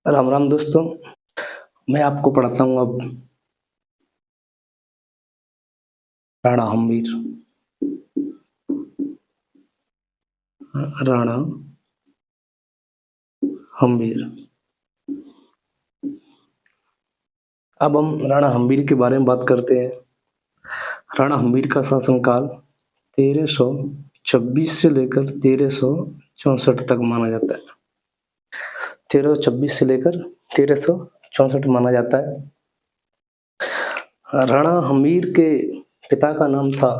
राम राम दोस्तों। मैं आपको पढ़ाता हूँ अब राणा हम्मीर। राणा हम्मीर। अब हम राणा हम्मीर के बारे में बात करते हैं। राणा हम्मीर का शासनकाल 1326 से लेकर 1364 तक माना जाता है। 1326 से लेकर 1364 माना जाता है। राणा हम्मीर के पिता का नाम था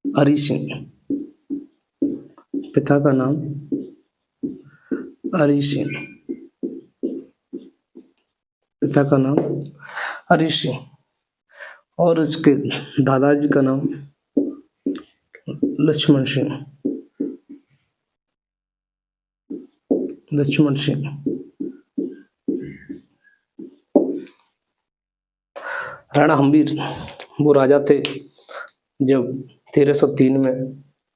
हरि सिंह। पिता का नाम हरि सिंह। पिता का नाम हरि सिंह और उसके दादाजी का नाम लक्ष्मण सिंह। लक्ष्मण सिंह। राणा हम्मीर वो राजा थे जब 1303 में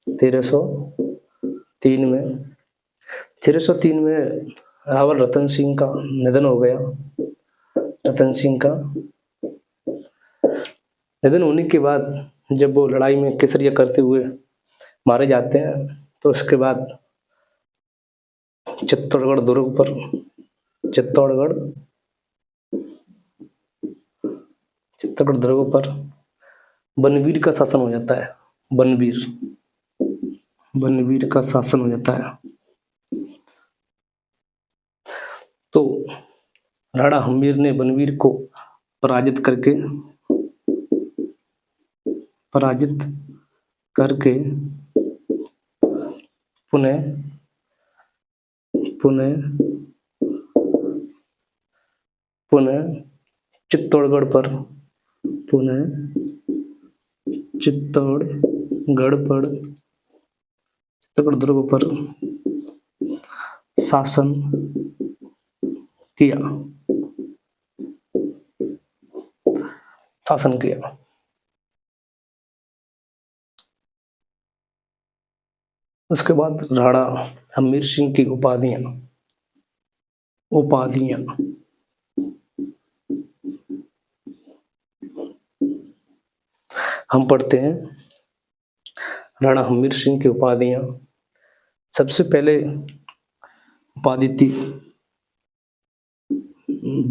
1303 में रावल रतन सिंह का निधन हो गया। रतन सिंह का निधन होने के बाद जब वो लड़ाई में केसरिया करते हुए मारे जाते हैं तो उसके बाद चित्तौड़गढ़ दुर्ग पर बनवीर का शासन हो जाता है। बनवीर का शासन हो जाता है। तो राणा हम्मीर ने बनवीर को पराजित करके पुनः चित्तौड़गढ़ दुर्ग पर शासन किया। उसके बाद राणा हम्मीर सिंह की उपाधियां हम पढ़ते हैं। राणा हम्मीर सिंह की उपाधियां। सबसे पहले उपाधि थी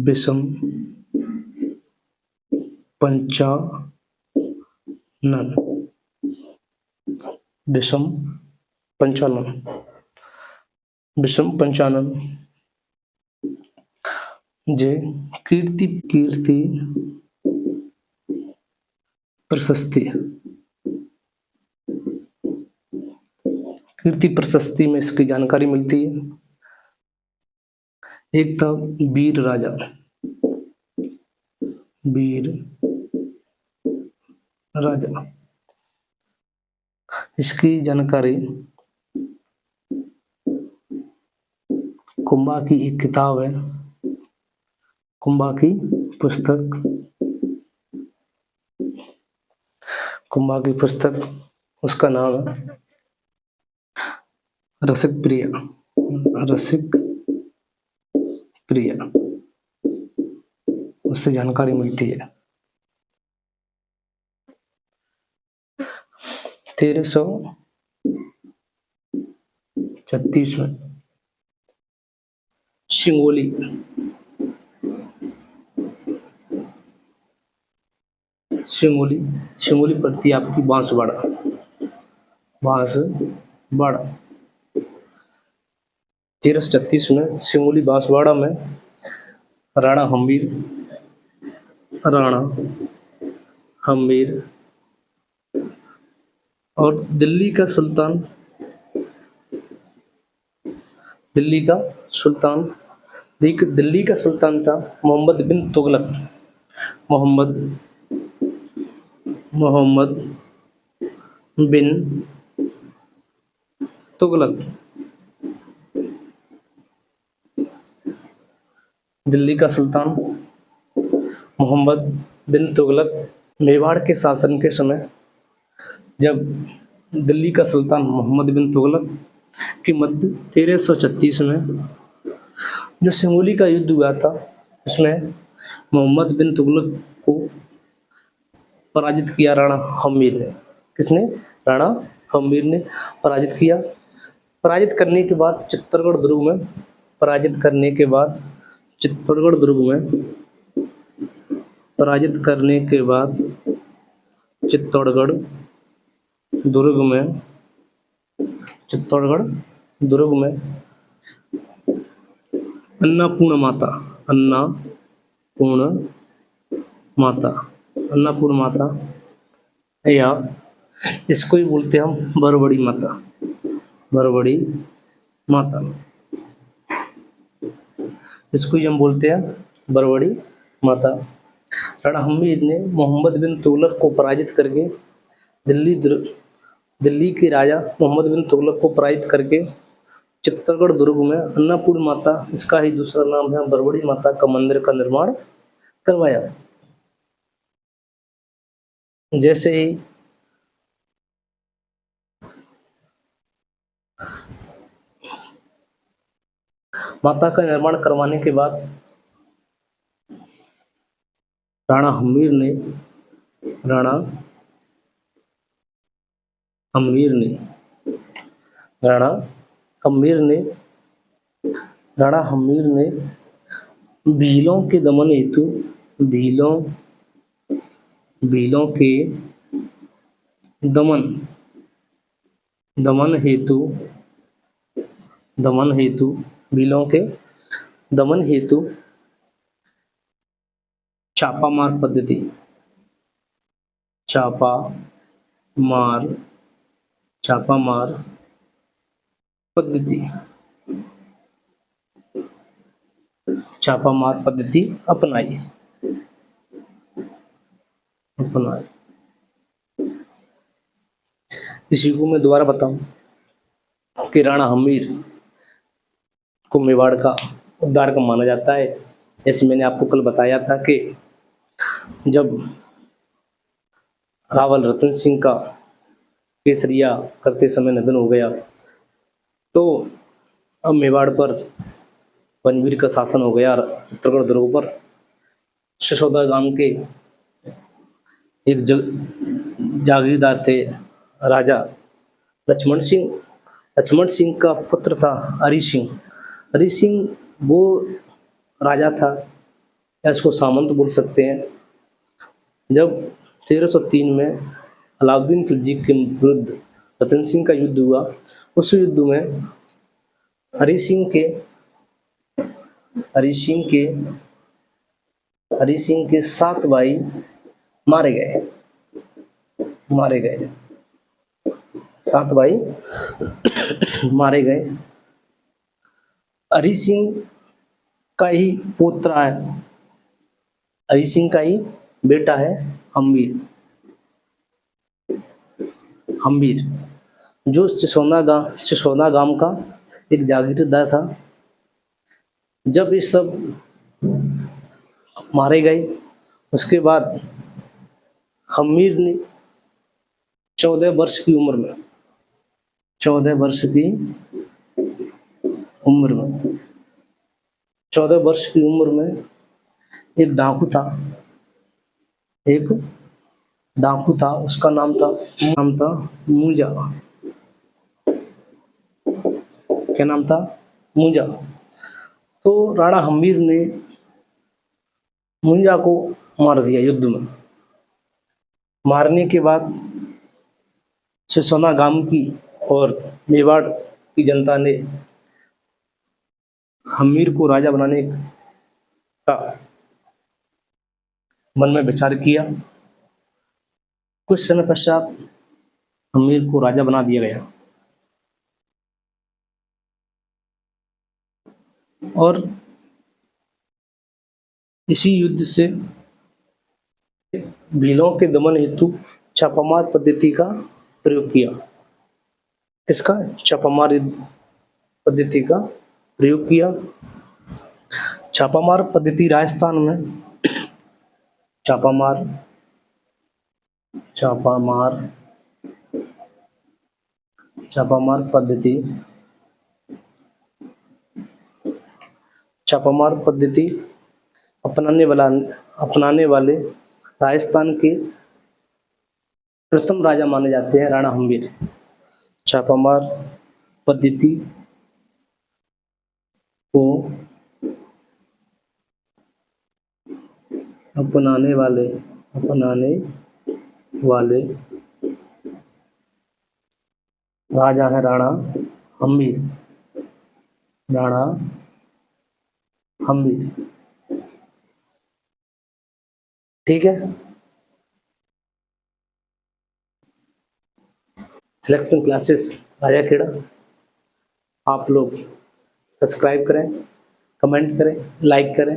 विषम पंचानन जे कीर्ति प्रशस्ति में इसकी जानकारी मिलती है। एक था वीर राजा। इसकी जानकारी कुंभा की एक किताब है। कुंभा की पुस्तक उसका नाम है रसिक प्रिया। उससे जानकारी मिलती है। 1336 में सिंगोली पड़ती है आपकी बांसवाड़ा। 1336 में सिंगोली बांसवाड़ा में राणा हम्मीर और दिल्ली का सुल्तान था मोहम्मद बिन तुगलक। दिल्ली का सुल्तान मोहम्मद बिन तुगलक मेवाड़ के शासन के समय जब दिल्ली का सुल्तान मोहम्मद बिन तुगलक की मध्य 1336 में जो सिंगोली का युद्ध हुआ था उसमें मोहम्मद बिन तुगलक को पराजित किया राणा हम्मीर ने। किसने? राणा हम्मीर ने पराजित किया। पराजित करने के बाद चित्तौड़गढ़ दुर्ग में पराजित करने के बाद चित्तौड़गढ़ दुर्ग में पराजित करने के बाद चित्तौड़गढ़ दुर्ग में चित्तौड़गढ़ दुर्ग में अन्नपूर्ण माता अन्नपूर्ण माता अन्नपूर्ण माता या इसको ही बोलते हैं हम बरबड़ी माता। बरबड़ी माता इसको ही हम बोलते हैं बरबड़ी माता। राणा हम्मीर ने मोहम्मद बिन तुगलक को पराजित करके दिल्ली के राजा मोहम्मद बिन तुगलक को पराजित करके चित्तौड़गढ़ दुर्ग में अन्नपूर्ण माता, इसका ही दूसरा नाम है बरबड़ी माता का मंदिर का निर्माण करवाया। जैसे ही माता का निर्माण करवाने के बाद राणा हम्मीर ने राणा हम्मीर ने राणा हम्मीर ने राणा हम्मीर ने भीलों के दमन हेतु भीलों के दमन हेतु भीलों के दमन हेतु छापामार पद्धति अपनाई। इसी को मैं दोबारा बताऊं कि राणा हम्मीर को मेवाड़ का उद्धारक माना जाता है। जैसे मैंने आपको कल बताया था कि जब रावल रतन सिंह का केसरिया करते समय निधन हो गया तो अब मेवाड़ पर बनवीर का शासन हो गया। चित्तौड़गढ़ दुर्ग पर सिसोदा गांव के एक जागीरदार थे राजा लक्ष्मण सिंह का पुत्र था हरि सिंह वो राजा था, या इसको सामंत बोल सकते हैं। जब 1303 में अलाउद्दीन खिलजी के विरुद्ध रतन सिंह का युद्ध हुआ, उस युद्ध में हरि सिंह के 7 भाई मारे गए 7 भाई मारे गए। हरि सिंह का ही पोता है, हरि सिंह का ही बेटा है हम्मीर, जो सिसोदा गांव का एक जागीरदार था। जब ये सब मारे गए उसके बाद हम्मीर ने 14 वर्ष की उम्र में 14 वर्ष की उम्र में एक डाकू था, उसका नाम था मूंजा। क्या नाम था? मूंजा। तो राणा हम्मीर ने मूंजा को मार दिया युद्ध में। मारने के बाद सिसोदा गांव की और मेवाड़ की जनता ने हम्मीर को राजा बनाने का मन में विचार किया। कुछ समय पश्चात हम्मीर को राजा बना दिया गया और इसी युद्ध से भीलों के दमन हेतु छापामार पद्धति का प्रयोग किया। किसका? छापामार पद्धति का प्रयोग किया। छापामार पद्धति राजस्थान में छापामार पद्धति छापामार पद्धति अपनाने वाले राजस्थान के प्रथम राजा माने जाते हैं राणा हम्बीर। छापामार पद्धति को अपनाने वाले राजा है राणा हम्बीर। ठीक है, सिलेक्शन क्लासेस राजा खेड़ा आप लोग सब्सक्राइब करें, कमेंट करें, लाइक करें।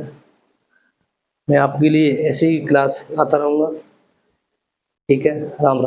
मैं आपके लिए ऐसे ही क्लास आता रहूँगा। ठीक है, राम राम।